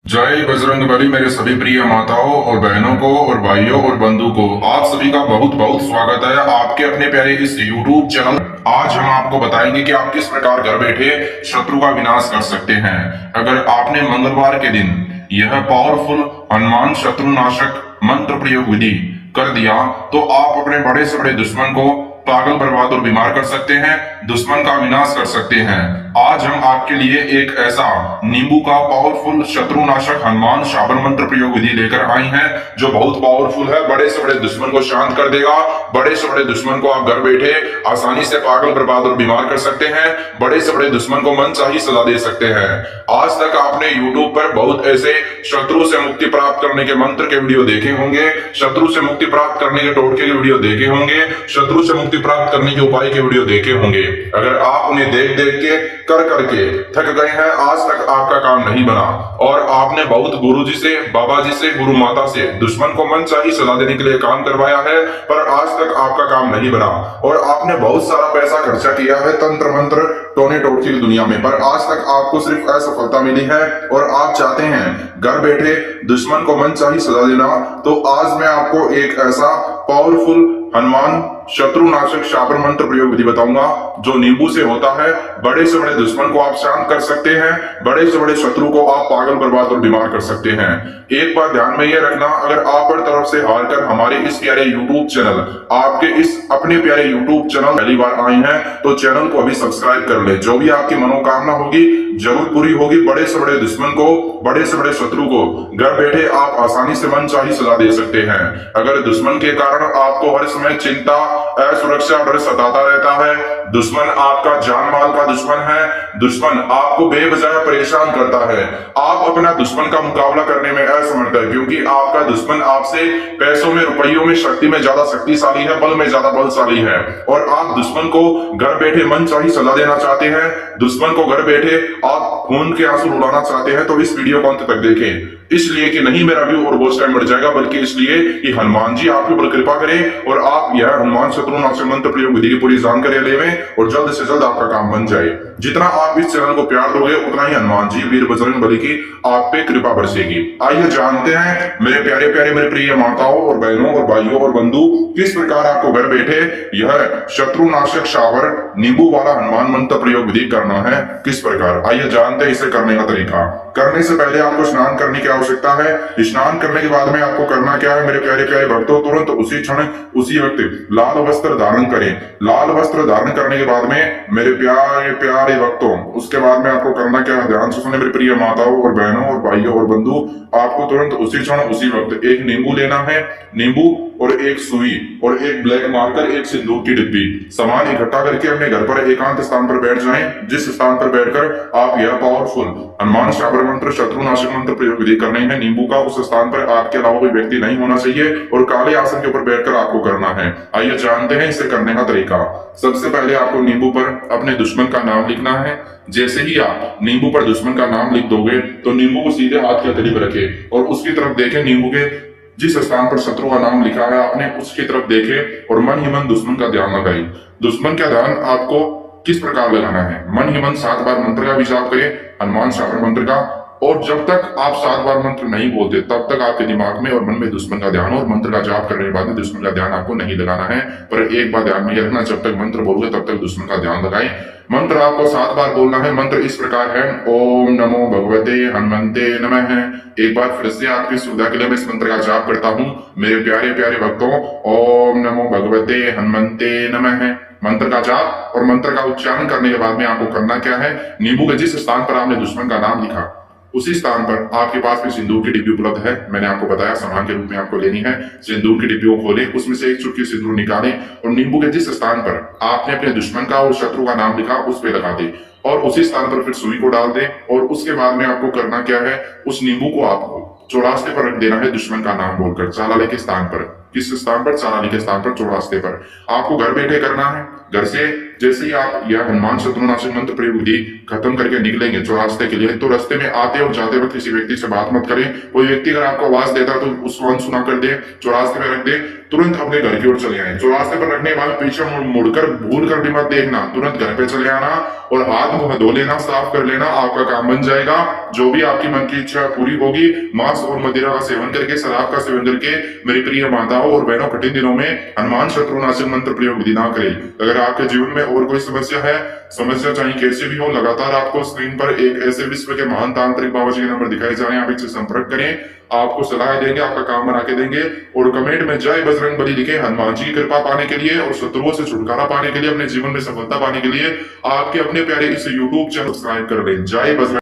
जय बजरंगबली। मेरे सभी प्रिय माताओं और बहनों को और भाइयों और बंधु को आप सभी का बहुत बहुत स्वागत है आपके अपने प्यारे इस YouTube चैनल। आज हम आपको बताएंगे कि आप किस प्रकार घर बैठे शत्रु का विनाश कर सकते हैं। अगर आपने मंगलवार के दिन यह पावरफुल हनुमान शत्रुनाशक मंत्र प्रयोग विधि कर दिया तो आप अपने बड़े से बड़े दुश्मन को पागल, बर्बाद और बीमार कर सकते हैं, दुश्मन का विनाश कर सकते हैं। आज हम आपके लिए एक ऐसा नींबू का पावरफुल शत्रुनाशक हनुमान शाबर मंत्र प्रयोग विधि लेकर आई हैं जो बहुत पावरफुल है। बड़े से बड़े दुश्मन को शांत कर देगा। बड़े से बड़े दुश्मन को आप घर बैठे आसानी से पागल, बर्बाद और बीमार कर सकते हैं। बड़े से बड़े दुश्मन को मनचाही सजा दे सकते हैं। आज तक आपने YouTube पर बहुत ऐसे शत्रु से मुक्ति प्राप्त करने के मंत्र के वीडियो देखे होंगे, शत्रु से मुक्ति प्राप्त करने के टोटके के वीडियो देखे होंगे, शत्रु से मुक्ति प्राप्त करने के उपाय के वीडियो देखे होंगे। अगर आप उन्हें देख देख के कर करके थक गए हैं, आज तक आपका काम नहीं बना और आपने बहुत गुरुजी से, बाबा जी से, गुरु माता से दुश्मन को मनचाही सजा देने के लिए काम करवाया है, पर आज तक आपका काम नहीं बना और आपने बहुत सारा पैसा खर्चा किया है तंत्र मंत्र टोने टोटके की दुनिया में, पर आज तक आपको सिर्फ असफलता मिली है और आप चाहते हैं घर बैठे दुश्मन को मनचाही सजा देना, तो आज मैं आपको एक ऐसा पावरफुल हनुमान शत्रुनाशक शाबर मंत्र प्रयोग विधि बताऊंगा जो नींबू से होता है। बड़े से बड़े दुश्मन को आप शांत कर सकते हैं, बड़े से बड़े शत्रु को आप पागल, बर्बाद और बीमार कर सकते हैं। एक बात ध्यान में यह रखना, अगर आप हर तरफ से हारकर हमारे इस प्यारे YouTube चैनल, आपके इस अपने प्यारे YouTube चैनल पहली बार आए हैं तो चैनल को अभी सब्सक्राइब कर ले। जो भी आपकी मनोकामना होगी जरूर पूरी होगी। बड़े से बड़े दुश्मन को, बड़े से बड़े शत्रु को घर बैठे आप आसानी से मनचाही सजा दे सकते हैं। अगर दुश्मन के कारण आपको हर समय चिंता, असुरक्षा, डर सताता रहता है, दुश्मन आपका जान माल का दुश्मन है, दुश्मन आपको बेवजह परेशान करता है, आप अपना दुश्मन का मुकाबला करने में असमर्थ है क्योंकि आपका दुश्मन आपसे पैसों में, रुपयों में, शक्ति में ज्यादा शक्तिशाली है, बल में ज्यादा बलशाली है और आप दुश्मन को घर बैठे मनचाही सजा देना चाहते हैं, दुश्मन को घर बैठे आप खून के आंसू रुलाना चाहते हैं, तो इस वीडियो को अंत तक देखें। इसलिए कि नहीं मेरा व्यू और बहुत टाइम बढ़ जाएगा, बल्कि इसलिए कि हनुमान जी आपके ऊपर कृपा करें और आप यह हनुमान शत्रुनाशक मंत्र प्रयोग विधि की पूरी जानकारी लेवें और जल्द से जल्द आपका काम बन जाए। जितना आप इस चैनल को प्यार दोगे उतना ही हनुमान जी, वीर बजरंगबली की आप पे कृपा बरसेगी। आइए जानते हैं मेरे प्यारे प्यारे, मेरे प्रिय माताओं और बहनों और भाइयों और बंधु, किस प्रकार आपको घर बैठे यह शत्रुनाशक शाबर नींबू वाला हनुमान मंत्र प्रयोग विधि करना है। किस प्रकार, आइए जानते हैं इसे करने का तरीका। करने से पहले आपको स्नान करने की आवश्यकता है। स्नान करने के बाद में आपको करना क्या है मेरे प्यारे प्यारे भक्तों, तुरंत उसी क्षण उसी वक्त लाल वस्त्र धारण करें। लाल वस्त्र धारण करने के बाद में मेरे प्यारे प्यारे भक्तों, उसके बाद में आपको करना क्या है, ध्यान से सुने मेरे प्रिय माताओं और बहनों और भाइयों और बंधु, आपको तुरंत उसी क्षण उसी वक्त एक नींबू लेना है, नींबू और एक सुई और एक ब्लैक मार्कर, एक सिंदूर की डिब्बी, सामान इकट्ठा करके अपने घर पर एकांत स्थान पर बैठ जाएं। जिस स्थान पर बैठकर आप यह पावरफुल हनुमान शाबर मंत्र शत्रुनाशक मंत्र प्रयोग विधि करने हैं नींबू का, उस स्थान पर आपके अलावा कोई व्यक्ति नहीं होना चाहिए और काले आसन के ऊपर बैठकर आपको करना है। आइए जानते हैं इसे करने का तरीका। सबसे पहले आपको नींबू पर अपने दुश्मन का नाम लिखना है। जैसे ही आप नींबू पर दुश्मन का नाम लिख दोगे तो नींबू को सीधे हाथ के हथेली पर रखें और उसकी तरफ देखें। नींबू के जिस स्थान पर शत्रु का नाम लिखा है आपने उसकी तरफ देखे और मन ही मन दुश्मन का ध्यान लगाए। दुश्मन का ध्यान आपको किस प्रकार लगाना है, मन ही मन 7 बार मंत्र का विचार करें, हनुमान शाबर मंत्र का, और जब तक आप 7 बार मंत्र नहीं बोलते तब तक आपके दिमाग में और मन में दुश्मन का ध्यान, और मंत्र का जाप करने के बाद में दुश्मन का ध्यान आपको नहीं लगाना है। पर एक बात ध्यान में रखना, जब तक मंत्र बोलोगे तब तक दुश्मन का ध्यान लगाएं। मंत्र आपको 7 बार बोलना है। मंत्र इस प्रकार है, ओम नमो भगवते हनुमंते नमः। एक बार फिर से आपकी सुविधा के लिए मैं इस मंत्र का जाप करता हूँ मेरे प्यारे प्यारे भक्तों, ओम नमो भगवते हनुमंते नमः। मंत्र का जाप और मंत्र का उच्चारण करने के बाद में आपको करना क्या है, नींबू के जिस स्थान पर आपने दुश्मन का नाम लिखा उसी स्थान पर आपके पास में सिंदूर की डिब्बी उपलब्ध है। मैंने आपको बताया सामान के रूप में आपको लेनी है। सिंदूर की डिब्बी को खोलें, उसमें से एक चुटकी सिंदूर निकालें और नींबू के जिस स्थान पर आपने अपने दुश्मन का और शत्रु का नाम लिखा उस पर लगा दें और उसी स्थान पर फिर सुई को डाल दें और उसके बाद में आपको करना क्या है, उस नींबू को आपको चौरास्ते पर रख देना है दुश्मन का नाम बोलकर, चालाले के स्थान पर। किस स्थान पर, चालाली के स्थान पर, चौरास्ते पर। आपको घर बैठे करना है। घर से जैसे ही आप यह हनुमान शत्रुनाशक मंत्र प्रयोग विधि खत्म करके निकलेंगे चौरास्ते के लिए, तो रास्ते में आते और जाते वक्त किसी व्यक्ति से बात मत करें। कोई व्यक्ति अगर आपको आवाज देता तो उसको अनसुना कर दे, चौरास्ते में रख दे, तुरंत अपने घर की ओर चले आए। जो रास्ते पर रखने के बाद पीछे मुड़कर भूल कर भी मत देखना, तुरंत घर पे चले आना और हाथ मुंह धो लेना, साफ कर लेना, आपका काम बन जाएगा। जो भी आपकी मन की इच्छा पूरी होगी। मांस और मदिरा का सेवन करके, शराब का सेवन करके मेरी प्रिय माताओं और बहनों कठिन दिनों में हनुमान शत्रुनाशन मंत्र प्रयोग विधि ना करें। अगर आपके जीवन में और कोई समस्या है, समस्या चाहे कैसे भी हो, लगातार आपको स्क्रीन पर एक ऐसे विश्व के महान तांत्रिक बाबा जी के नंबर दिखाए जा रहे हैं, आप इनसे संपर्क करें, आपको सलाह देंगे, आपका काम बना के देंगे। और कमेंट में जय बजरंग बली लिखे। हनुमान जी की कृपा पाने के लिए और शत्रुओं से छुटकारा पाने के लिए, अपने जीवन में सफलता पाने के लिए आपके अपने प्यारे इस यूट्यूब चैनल सब्सक्राइब कर लें। जय बजरंग।